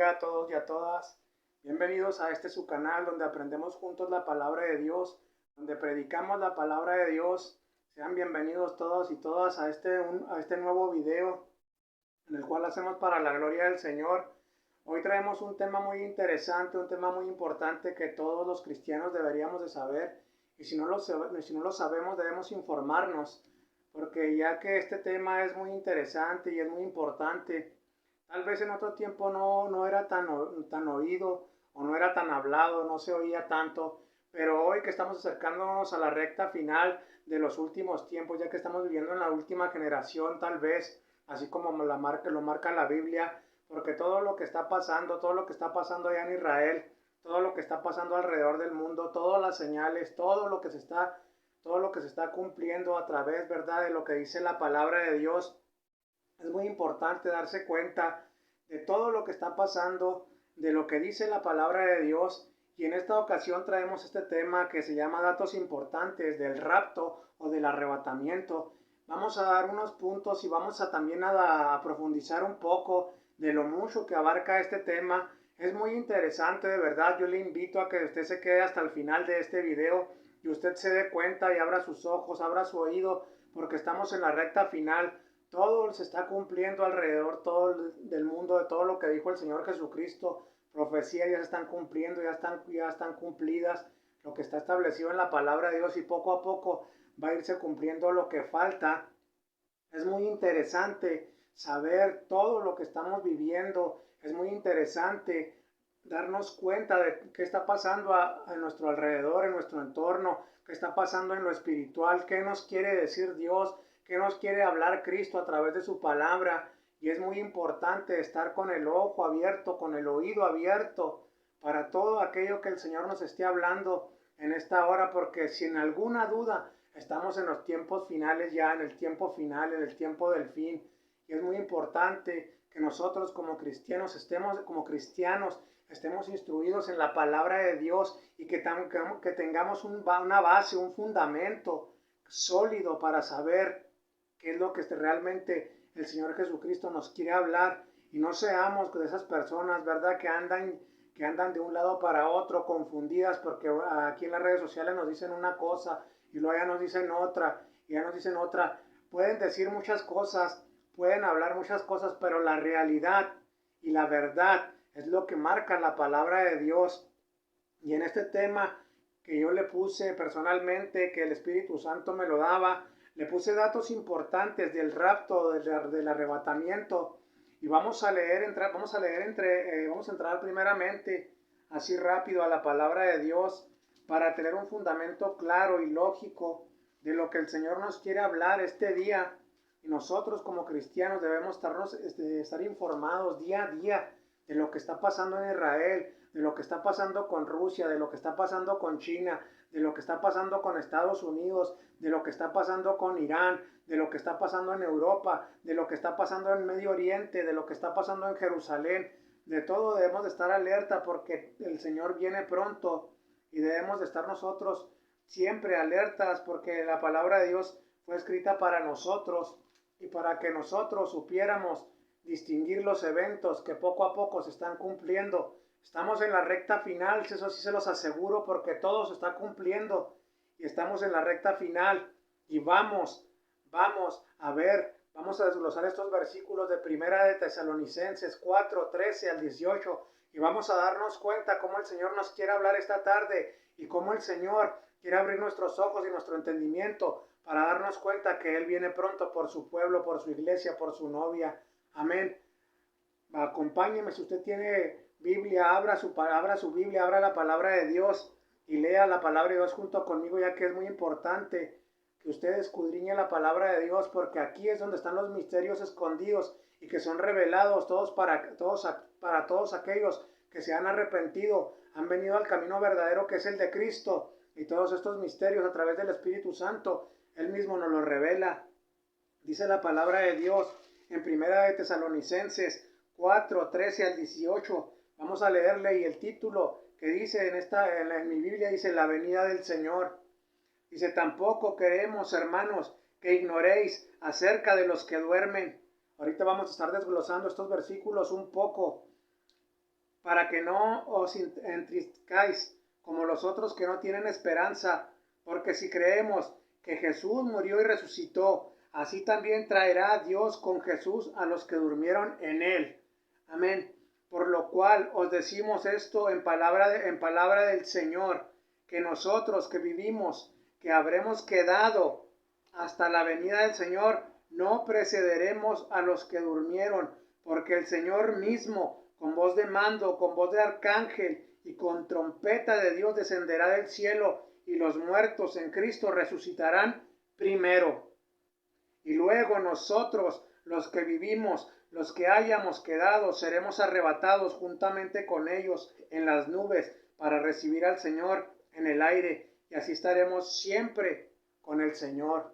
bendiga a todos y a todas. Bienvenidos a este su canal donde aprendemos juntos la palabra de Dios, donde predicamos la palabra de Dios. Sean bienvenidos todos y todas a este nuevo video en el cual hacemos para la gloria del Señor. Hoy traemos un tema muy interesante, un tema muy importante que todos los cristianos deberíamos de saber. Y si no lo sabemos, debemos informarnos, porque ya que este tema es muy interesante y es muy importante, tal vez en otro tiempo no era tan oído o no era tan hablado, no se oía tanto, pero hoy que estamos acercándonos a la recta final de los últimos tiempos, ya que estamos viviendo en la última generación tal vez, así como lo marca la Biblia, porque todo lo que está pasando allá en Israel, todo lo que está pasando alrededor del mundo, todas las señales, todo lo que se está cumpliendo a través, ¿verdad?, de lo que dice la palabra de Dios. Es muy importante darse cuenta de todo lo que está pasando, de lo que dice la palabra de Dios. Y en esta ocasión traemos este tema que se llama datos importantes del rapto o del arrebatamiento. Vamos a dar unos puntos y vamos a también a profundizar un poco de lo mucho que abarca este tema. Es muy interesante, de verdad. Yo le invito a que usted se quede hasta el final de este video y usted se dé cuenta y abra sus ojos, abra su oído, porque estamos en la recta final. Todo se está cumpliendo alrededor todo del mundo, de todo lo que dijo el Señor Jesucristo. Profecías ya se están cumpliendo, ya están cumplidas, lo que está establecido en la palabra de Dios, y poco a poco va a irse cumpliendo lo que falta. Es muy interesante saber todo lo que estamos viviendo. Es muy interesante darnos cuenta de qué está pasando a nuestro alrededor, en nuestro entorno, qué está pasando en lo espiritual, qué nos quiere decir Dios, qué nos quiere hablar Cristo a través de su palabra. Y es muy importante estar con el ojo abierto, con el oído abierto para todo aquello que el Señor nos esté hablando en esta hora, porque si en alguna duda estamos en los tiempos finales ya, en el tiempo final, en el tiempo del fin. Y es muy importante que nosotros como cristianos estemos instruidos en la palabra de Dios y que tengamos una base, un fundamento sólido para saber qué es lo que realmente el Señor Jesucristo nos quiere hablar, y no seamos de esas personas, ¿verdad?, que andan de un lado para otro confundidas, porque aquí en las redes sociales nos dicen una cosa y luego ya nos dicen otra, y ya nos dicen otra. Pueden decir muchas cosas, pueden hablar muchas cosas, pero la realidad y la verdad es lo que marca la palabra de Dios. Y en este tema que yo le puse personalmente, que el Espíritu Santo me lo daba, le puse datos importantes del rapto, del arrebatamiento. Y vamos a entrar primeramente, así rápido, a la palabra de Dios, para tener un fundamento claro y lógico de lo que el Señor nos quiere hablar este día. Y nosotros como cristianos debemos estar informados día a día de lo que está pasando en Israel, de lo que está pasando con Rusia, de lo que está pasando con China, de lo que está pasando con Estados Unidos, de lo que está pasando con Irán, de lo que está pasando en Europa, de lo que está pasando en Medio Oriente, de lo que está pasando en Jerusalén. De todo debemos de estar alerta, porque el Señor viene pronto y debemos de estar nosotros siempre alertas, porque la palabra de Dios fue escrita para nosotros y para que nosotros supiéramos distinguir los eventos que poco a poco se están cumpliendo. Estamos en la recta final, eso sí se los aseguro, porque todo se está cumpliendo y estamos en la recta final. Y vamos a desglosar estos versículos de Primera de Tesalonicenses 4, 13 al 18, y vamos a darnos cuenta cómo el Señor nos quiere hablar esta tarde y cómo el Señor quiere abrir nuestros ojos y nuestro entendimiento para darnos cuenta que Él viene pronto por su pueblo, por su iglesia, por su novia. Amén. Acompáñeme, si usted tiene Biblia, abra su Biblia, abra la palabra de Dios y lea la palabra de Dios junto conmigo, ya que es muy importante que usted escudriñe la palabra de Dios, porque aquí es donde están los misterios escondidos y que son revelados para todos aquellos que se han arrepentido, han venido al camino verdadero, que es el de Cristo, y todos estos misterios a través del Espíritu Santo Él mismo nos los revela. Dice la palabra de Dios en Primera de Tesalonicenses 4, 13 al 18. Vamos a leerle, y el título que dice en mi Biblia dice: la venida del Señor. Dice: tampoco queremos, hermanos, que ignoréis acerca de los que duermen. Ahorita vamos a estar desglosando estos versículos un poco. para que no os entristezcáis como los otros que no tienen esperanza, porque si creemos que Jesús murió y resucitó, así también traerá Dios con Jesús a los que durmieron en él. Amén. Por lo cual os decimos esto en palabra del Señor, que nosotros que vivimos, que habremos quedado hasta la venida del Señor, no precederemos a los que durmieron, porque el Señor mismo, con voz de mando, con voz de arcángel y con trompeta de Dios descenderá del cielo, y los muertos en Cristo resucitarán primero. Y luego nosotros, los que vivimos, los que hayamos quedado, seremos arrebatados juntamente con ellos en las nubes para recibir al Señor en el aire, y así estaremos siempre con el Señor.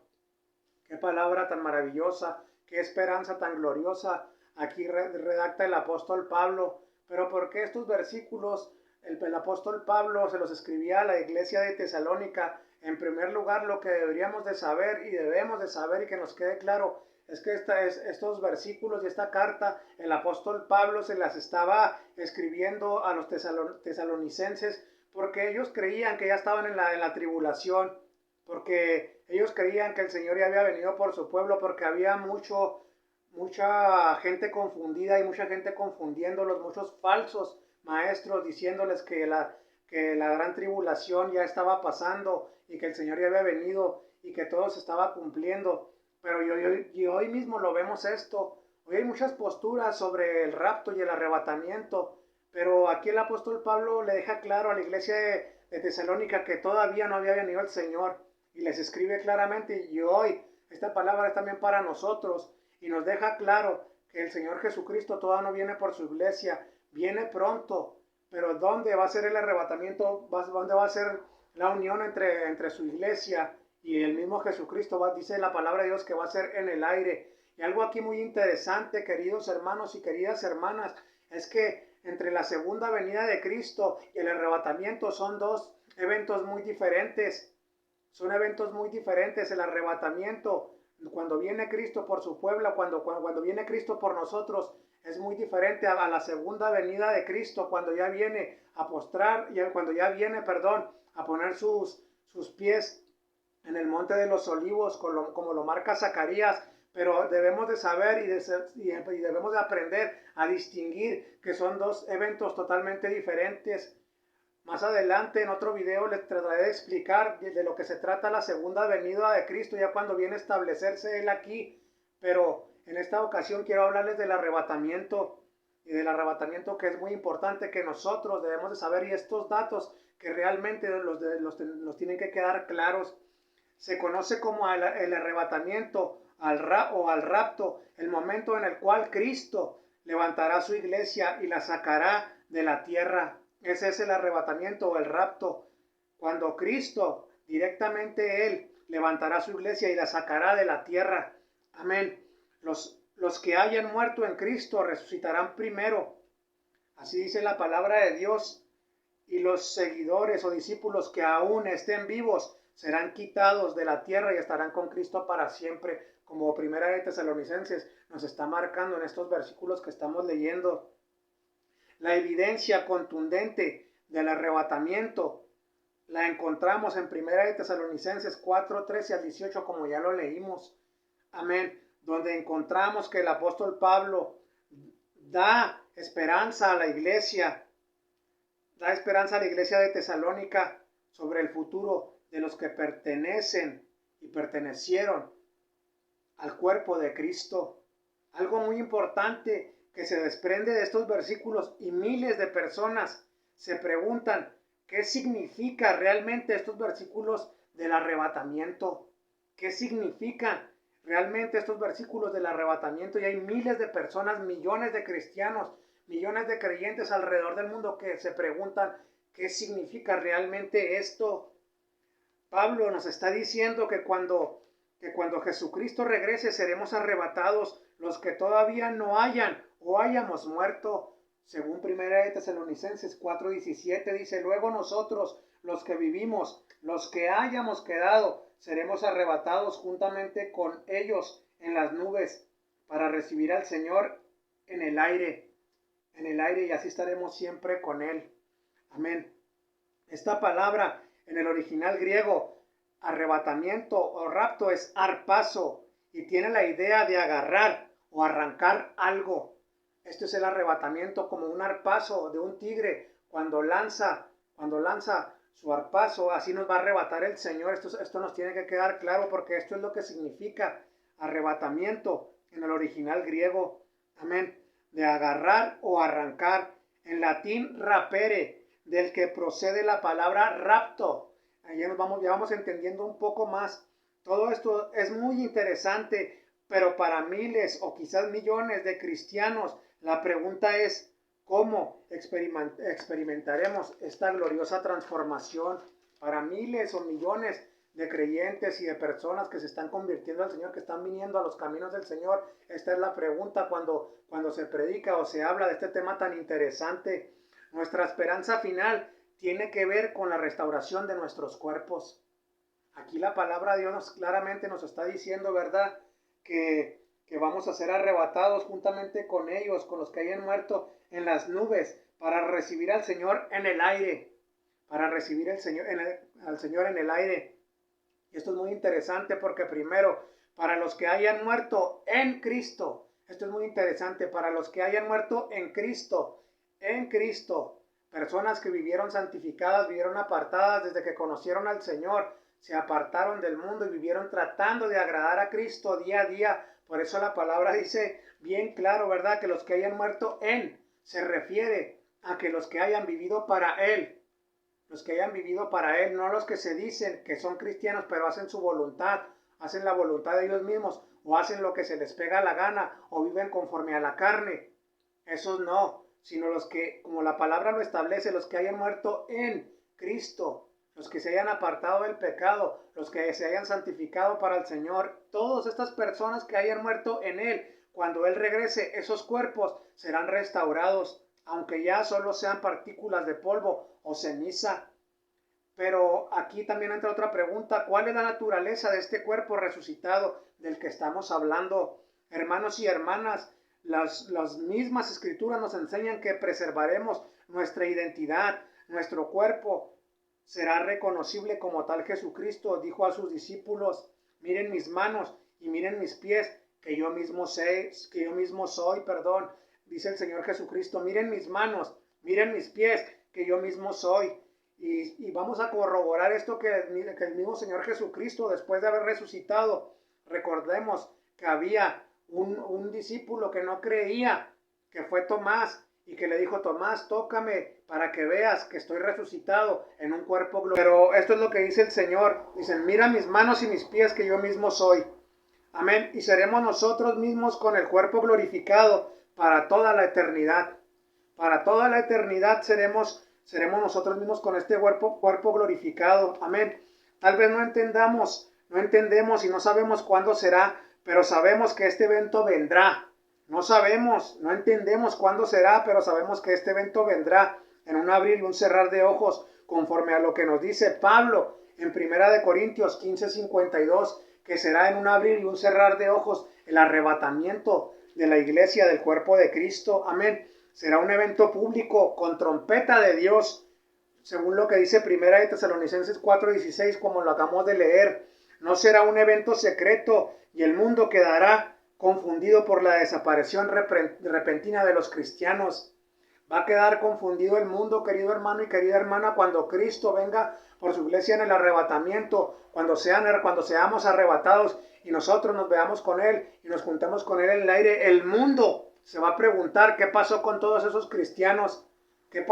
Qué palabra tan maravillosa, qué esperanza tan gloriosa aquí redacta el apóstol Pablo. Pero ¿por qué estos versículos el apóstol Pablo se los escribía a la iglesia de Tesalónica? En primer lugar, lo que deberíamos de saber y debemos de saber y que nos quede claro es que estos versículos y esta carta el apóstol Pablo se las estaba escribiendo a los tesalonicenses porque ellos creían que ya estaban en la tribulación, porque ellos creían que el Señor ya había venido por su pueblo, porque había mucha gente confundida y mucha gente confundiéndolos, muchos falsos maestros diciéndoles que la gran tribulación ya estaba pasando y que el Señor ya había venido y que todo se estaba cumpliendo. Pero hoy mismo lo vemos esto. Hoy hay muchas posturas sobre el rapto y el arrebatamiento, pero aquí el apóstol Pablo le deja claro a la iglesia de Tesalónica que todavía no había venido el Señor y les escribe claramente, y hoy esta palabra es también para nosotros y nos deja claro que el Señor Jesucristo todavía no viene por su iglesia, viene pronto, pero ¿dónde va a ser el arrebatamiento? ¿Dónde va a ser la unión entre su iglesia y el mismo Jesucristo? Dice la palabra de Dios que va a ser en el aire. Y algo aquí muy interesante, queridos hermanos y queridas hermanas, es que entre la segunda venida de Cristo y el arrebatamiento son dos eventos muy diferentes. Son eventos muy diferentes. El arrebatamiento, cuando viene Cristo por su pueblo, cuando viene Cristo por nosotros, es muy diferente a la segunda venida de Cristo, cuando ya viene a postrar, cuando ya viene, a poner sus pies en el monte de los olivos, como lo marca Zacarías. Pero debemos de saber y debemos de aprender a distinguir que son dos eventos totalmente diferentes. Más adelante en otro video les trataré de explicar de lo que se trata la segunda venida de Cristo, ya cuando viene a establecerse Él aquí. Pero en esta ocasión quiero hablarles del arrebatamiento, y del arrebatamiento que es muy importante que nosotros debemos de saber, y estos datos que realmente nos tienen que quedar claros. Se conoce como el arrebatamiento al rapto, el momento en el cual Cristo levantará su iglesia y la sacará de la tierra. Ese es el arrebatamiento o el rapto, cuando Cristo, directamente Él, levantará su iglesia y la sacará de la tierra. Amén. Los que hayan muerto en Cristo resucitarán primero. Así dice la palabra de Dios. Y los seguidores o discípulos que aún estén vivos serán quitados de la tierra y estarán con Cristo para siempre, como Primera de Tesalonicenses nos está marcando en estos versículos que estamos leyendo. La evidencia contundente del arrebatamiento la encontramos en Primera de Tesalonicenses 4, 13 al 18, como ya lo leímos. Amén. Donde encontramos que el apóstol Pablo da esperanza a la iglesia de Tesalónica sobre el futuro de los que pertenecen y pertenecieron al cuerpo de Cristo. Algo muy importante que se desprende de estos versículos, y miles de personas se preguntan qué significa realmente estos versículos del arrebatamiento. ¿Qué significan realmente estos versículos del arrebatamiento? Y hay miles de personas, millones de cristianos, millones de creyentes alrededor del mundo que se preguntan qué significa realmente esto. Pablo nos está diciendo que cuando Jesucristo regrese seremos arrebatados los que todavía no hayan o hayamos muerto. Según Primera de Tesalonicenses 4:17 dice, luego nosotros, los que vivimos, los que hayamos quedado, seremos arrebatados juntamente con ellos en las nubes para recibir al Señor en el aire. en el aire y así estaremos siempre con Él. Amén. Esta palabra en el original griego, arrebatamiento o rapto, es harpazo y tiene la idea de agarrar o arrancar algo. Esto es el arrebatamiento, como un harpazo de un tigre cuando lanza su harpazo, así nos va a arrebatar el Señor. Esto nos tiene que quedar claro porque esto es lo que significa arrebatamiento en el original griego. Amén. De agarrar o arrancar. En latín rapere, del que procede la palabra rapto. Ya vamos entendiendo un poco más. Todo esto es muy interesante, pero para miles o quizás millones de cristianos, la pregunta es, ¿cómo experimentaremos esta gloriosa transformación? Para miles o millones de creyentes y de personas que se están convirtiendo al Señor, que están viniendo a los caminos del Señor, esta es la pregunta cuando se predica o se habla de este tema tan interesante. Nuestra esperanza final tiene que ver con la restauración de nuestros cuerpos. Aquí la palabra de Dios claramente nos está diciendo, ¿verdad?, que vamos a ser arrebatados juntamente con ellos, con los que hayan muerto en las nubes, para recibir al Señor en el aire, para recibir al Señor en el aire. Y esto es muy interesante porque primero, para los que hayan muerto en Cristo, esto es muy interesante, para los que hayan muerto en Cristo, personas que vivieron santificadas, vivieron apartadas desde que conocieron al Señor, se apartaron del mundo y vivieron tratando de agradar a Cristo día a día. Por eso la palabra dice bien claro, ¿verdad?, que los que hayan muerto en, se refiere a que los que hayan vivido para Él, los que hayan vivido para Él, no los que se dicen que son cristianos pero hacen su voluntad, hacen la voluntad de ellos mismos, o hacen lo que se les pega la gana, o viven conforme a la carne. Esos no, sino los que, como la palabra lo establece, los que hayan muerto en Cristo, los que se hayan apartado del pecado, los que se hayan santificado para el Señor. Todas estas personas que hayan muerto en Él, cuando Él regrese, esos cuerpos serán restaurados, aunque ya solo sean partículas de polvo o ceniza. Pero aquí también entra otra pregunta: ¿cuál es la naturaleza de este cuerpo resucitado del que estamos hablando? Hermanos y hermanas, las mismas escrituras nos enseñan que preservaremos nuestra identidad. Nuestro cuerpo será reconocible como tal. Jesucristo dijo a sus discípulos: miren mis manos y miren mis pies, que yo mismo soy, dice el Señor Jesucristo: miren mis manos, miren mis pies, que yo mismo soy. Y vamos a corroborar esto que el mismo Señor Jesucristo, después de haber resucitado, recordemos que había un discípulo que no creía, que fue Tomás, y que le dijo: Tomás, tócame para que veas que estoy resucitado en un cuerpo glorioso. Pero esto es lo que dice el Señor. Dicen: mira mis manos y mis pies, que yo mismo soy. Amén. Y seremos nosotros mismos con el cuerpo glorificado para toda la eternidad. Para toda la eternidad seremos nosotros mismos con este cuerpo glorificado. Amén. Tal vez no entendemos y no sabemos cuándo será, pero sabemos que este evento vendrá. No entendemos cuándo será, pero sabemos que este evento vendrá en un abrir y un cerrar de ojos, conforme a lo que nos dice Pablo en 1 Corintios 15:52, que será en un abrir y un cerrar de ojos el arrebatamiento de la iglesia, del cuerpo de Cristo. Amén. Será un evento público con trompeta de Dios, según lo que dice 1 Tesalonicenses 4:16, como lo acabamos de leer. No será un evento secreto y el mundo quedará confundido por la desaparición repentina de los cristianos. Va a quedar confundido el mundo, querido hermano y querida hermana, cuando Cristo venga por su iglesia en el arrebatamiento, cuando seamos arrebatados y nosotros nos veamos con Él y nos juntemos con Él en el aire. El mundo se va a preguntar: ¿qué pasó con todos esos cristianos? ¿Qué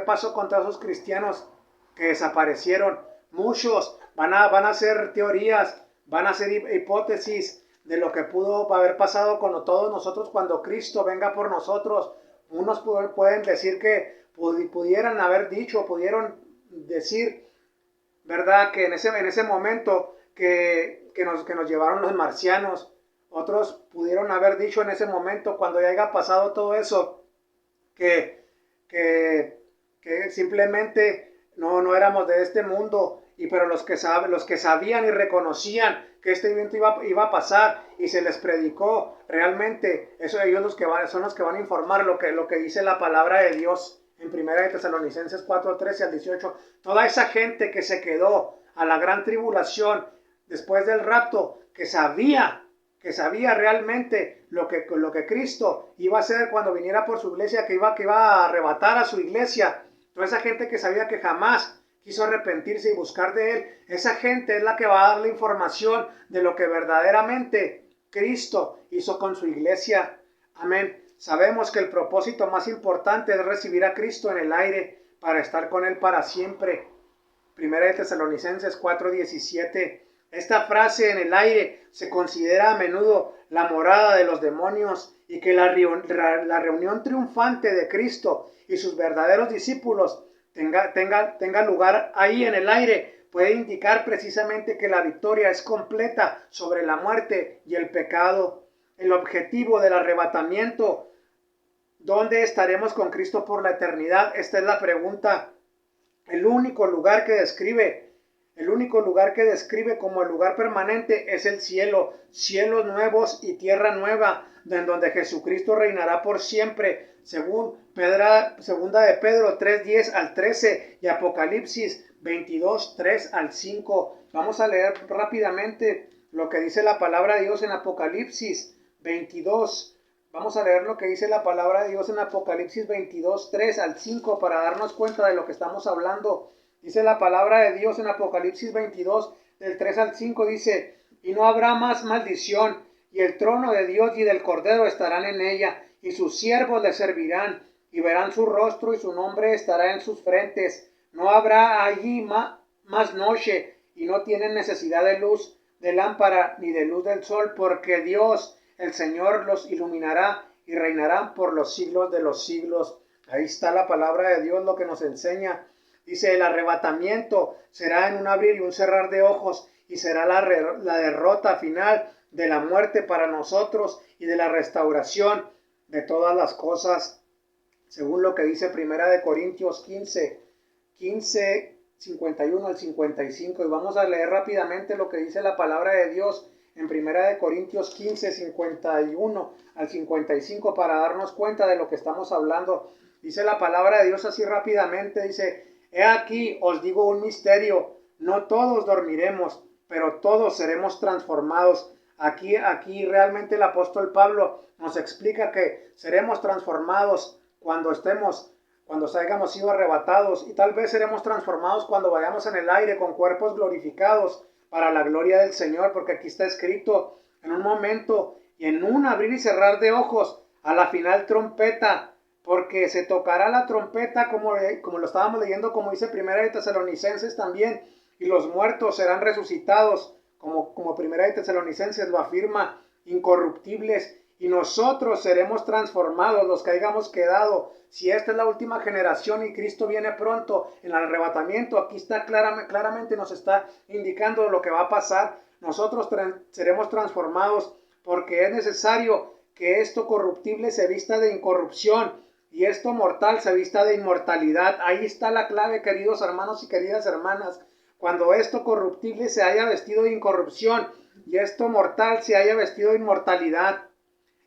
pasó con todos esos cristianos que desaparecieron? Muchos van a hacer teorías, van a hacer hipótesis de lo que pudo haber pasado con todos nosotros cuando Cristo venga por nosotros. Unos pueden decir que pudieron decir, ¿verdad?, que en ese momento que nos llevaron los marcianos. Otros pudieron haber dicho en ese momento, cuando ya haya pasado todo eso, que simplemente no éramos de este mundo pero los que sabían y reconocían que este evento iba a pasar y se les predicó realmente, eso ellos son los que van a informar lo que dice la palabra de Dios en 1 de Tesalonicenses 4:13 al 18. Toda esa gente que se quedó a la gran tribulación después del rapto, que sabía realmente lo que Cristo iba a hacer cuando viniera por su iglesia, que iba a arrebatar a su iglesia. Toda esa gente que sabía que jamás quiso arrepentirse y buscar de Él, esa gente es la que va a dar la información de lo que verdaderamente Cristo hizo con su iglesia. Amén. Sabemos que el propósito más importante es recibir a Cristo en el aire para estar con Él para siempre. 1 de Tesalonicenses 4:17. Esta frase, en el aire, se considera a menudo la morada de los demonios, y que la reunión triunfante de Cristo y sus verdaderos discípulos tenga lugar ahí en el aire puede indicar precisamente que la victoria es completa sobre la muerte y el pecado. El objetivo del arrebatamiento, ¿dónde estaremos con Cristo por la eternidad? Esta es la pregunta. El único lugar que describe como el lugar permanente es el cielo, cielos nuevos y tierra nueva, en donde Jesucristo reinará por siempre, según segunda de Pedro 3:10 al 13 y Apocalipsis 22:3 al 5. Vamos a leer rápidamente lo que dice la palabra de Dios en Apocalipsis 22. Vamos a leer lo que dice la palabra de Dios en Apocalipsis 22:3 al 5 para darnos cuenta de lo que estamos hablando. Dice la palabra de Dios en Apocalipsis 22, del 3 al 5, dice: y no habrá más maldición, y el trono de Dios y del Cordero estarán en ella, y sus siervos le servirán, y verán su rostro, y su nombre estará en sus frentes. No habrá allí más noche, y no tienen necesidad de luz de lámpara ni de luz del sol, porque Dios, el Señor, los iluminará y reinarán por los siglos de los siglos. Ahí está la palabra de Dios, lo que nos enseña. Dice: el arrebatamiento será en un abrir y un cerrar de ojos, y será la derrota final de la muerte para nosotros y de la restauración de todas las cosas, según lo que dice 1 de Corintios 15, 51 al 55. Y vamos a leer rápidamente lo que dice la palabra de Dios en 1 de Corintios 15, 51 al 55 para darnos cuenta de lo que estamos hablando. Dice la palabra de Dios así rápidamente, dice: he aquí os digo un misterio, no todos dormiremos, pero todos seremos transformados. Aquí realmente el apóstol Pablo nos explica que seremos transformados cuando hayamos sido arrebatados, y tal vez seremos transformados cuando vayamos en el aire con cuerpos glorificados para la gloria del Señor, porque aquí está escrito: en un momento y en un abrir y cerrar de ojos, a la final trompeta, porque se tocará la trompeta, como lo estábamos leyendo, como dice 1 de Tesalonicenses también, y los muertos serán resucitados, como 1 de Tesalonicenses lo afirma, incorruptibles, y nosotros seremos transformados, los que hayamos quedado. Si esta es la última generación y Cristo viene pronto en el arrebatamiento, aquí está claramente nos está indicando lo que va a pasar. Nosotros seremos transformados, porque es necesario que esto corruptible se vista de incorrupción y esto mortal se vista de inmortalidad. Ahí está la clave, queridos hermanos y queridas hermanas. Cuando esto corruptible se haya vestido de incorrupción y esto mortal se haya vestido de inmortalidad,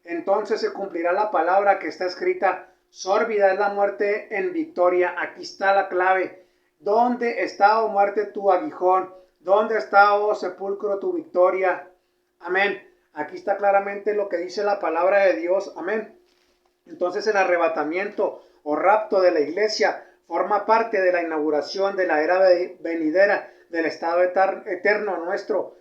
entonces se cumplirá la palabra que está escrita: sórbida es la muerte en victoria. Aquí está la clave. ¿Dónde está, oh muerte, tu aguijón? ¿Dónde está, oh sepulcro, tu victoria? Amén. Aquí está claramente lo que dice la palabra de Dios. Amén. Entonces el arrebatamiento o rapto de la iglesia forma parte de la inauguración de la era venidera del estado eterno nuestro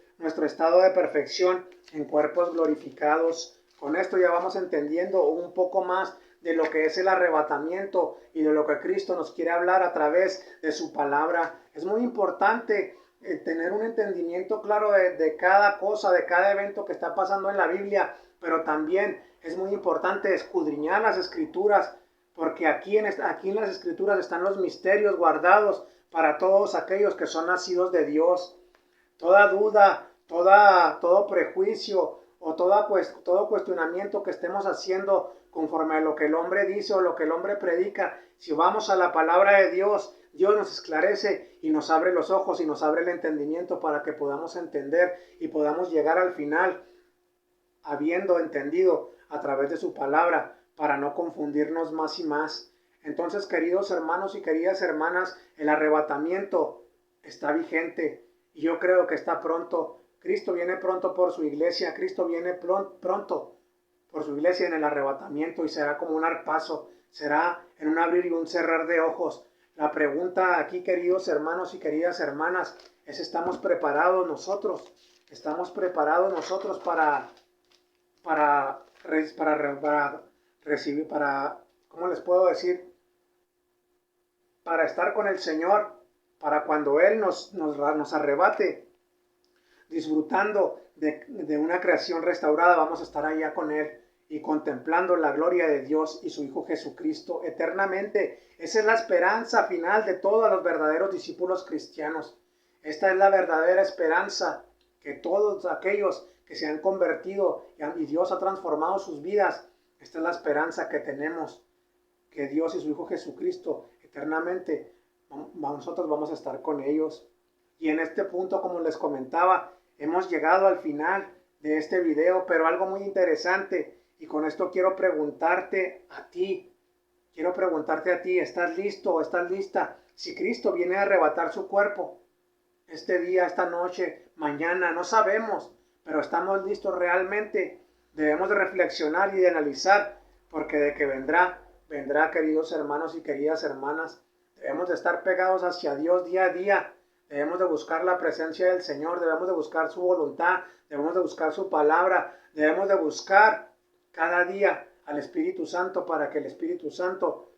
estado de perfección en cuerpos glorificados. Con esto ya vamos entendiendo un poco más de lo que es el arrebatamiento y de lo que Cristo nos quiere hablar a través de su palabra. Es muy importante tener un entendimiento claro de cada cosa, de cada evento que está pasando en la Biblia, pero también es muy importante escudriñar las Escrituras, porque aquí en las Escrituras están los misterios guardados para todos aquellos que son nacidos de Dios. Toda duda, todo prejuicio o todo cuestionamiento que estemos haciendo conforme a lo que el hombre dice o lo que el hombre predica, si vamos a la palabra de Dios, Dios nos esclarece y nos abre los ojos y nos abre el entendimiento para que podamos entender y podamos llegar al final habiendo entendido a través de su palabra para no confundirnos más y más. Entonces, queridos hermanos y queridas hermanas, el arrebatamiento está vigente y yo creo que está pronto. Cristo viene pronto por su iglesia, Cristo viene pronto por su iglesia en el arrebatamiento y será como un arpazo, será en un abrir y un cerrar de ojos. La pregunta aquí, queridos hermanos y queridas hermanas, es: ¿estamos preparados nosotros? ¿Estamos preparados nosotros para recibir, ¿cómo les puedo decir? Para estar con el Señor, para cuando Él nos arrebate, disfrutando de una creación restaurada, vamos a estar allá con Él y contemplando la gloria de Dios y su Hijo Jesucristo eternamente. Esa es la esperanza final de todos los verdaderos discípulos cristianos. Esta es la verdadera esperanza que todos aquellos que se han convertido y Dios ha transformado sus vidas, esta es la esperanza que tenemos, que Dios y su Hijo Jesucristo eternamente, nosotros vamos a estar con ellos. Y en este punto, como les comentaba, hemos llegado al final de este video, pero algo muy interesante, y con esto quiero preguntarte a ti, ¿estás listo o estás lista? Si Cristo viene a arrebatar su cuerpo, este día, esta noche, mañana, no sabemos, pero estamos listos realmente. Debemos de reflexionar y de analizar, porque de que vendrá, queridos hermanos y queridas hermanas. Debemos de estar pegados hacia Dios día a día. Debemos de buscar la presencia del Señor, debemos de buscar su voluntad, debemos de buscar su palabra, debemos de buscar cada día al Espíritu Santo para que el Espíritu Santo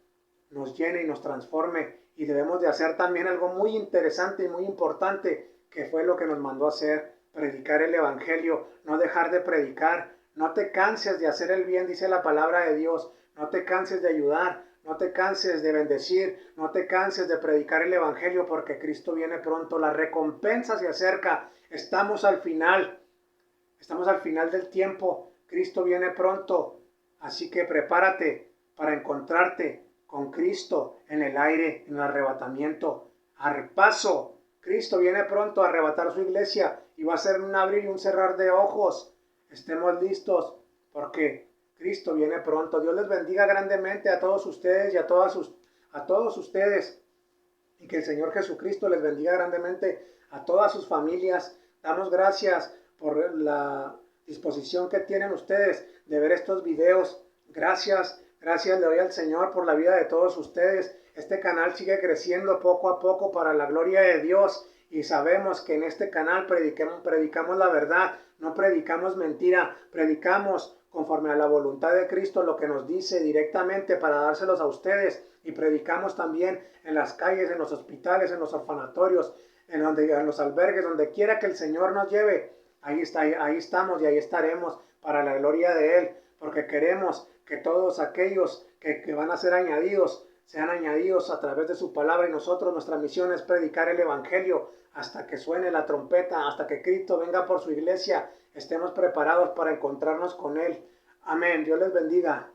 nos llene y nos transforme. Y debemos de hacer también algo muy interesante y muy importante, que fue lo que nos mandó a hacer: predicar el Evangelio, no dejar de predicar. No te canses de hacer el bien, dice la palabra de Dios. No te canses de ayudar, no te canses de bendecir, no te canses de predicar el Evangelio, porque Cristo viene pronto, la recompensa se acerca. Estamos al final del tiempo, Cristo viene pronto, así que prepárate para encontrarte con Cristo en el aire, en el arrebatamiento. Arpazo, Cristo viene pronto a arrebatar su iglesia y va a ser un abrir y un cerrar de ojos. Estemos listos porque Cristo viene pronto. Dios les bendiga grandemente a todos ustedes y a todos ustedes, y que el Señor Jesucristo les bendiga grandemente a todas sus familias. Damos gracias por la disposición que tienen ustedes de ver estos videos. Gracias le doy al Señor por la vida de todos ustedes. Este canal sigue creciendo poco a poco para la gloria de Dios, y sabemos que en este canal predicamos la verdad, no predicamos mentira, predicamos conforme a la voluntad de Cristo lo que nos dice directamente para dárselos a ustedes, y predicamos también en las calles, en los hospitales, en los orfanatorios, en los albergues, donde quiera que el Señor nos lleve. Ahí estamos y ahí estaremos para la gloria de Él, porque queremos que todos aquellos que van a ser añadidos sean añadidos a través de su palabra, y nuestra misión es predicar el Evangelio hasta que suene la trompeta, hasta que Cristo venga por su iglesia, estemos preparados para encontrarnos con Él. Amén. Dios les bendiga.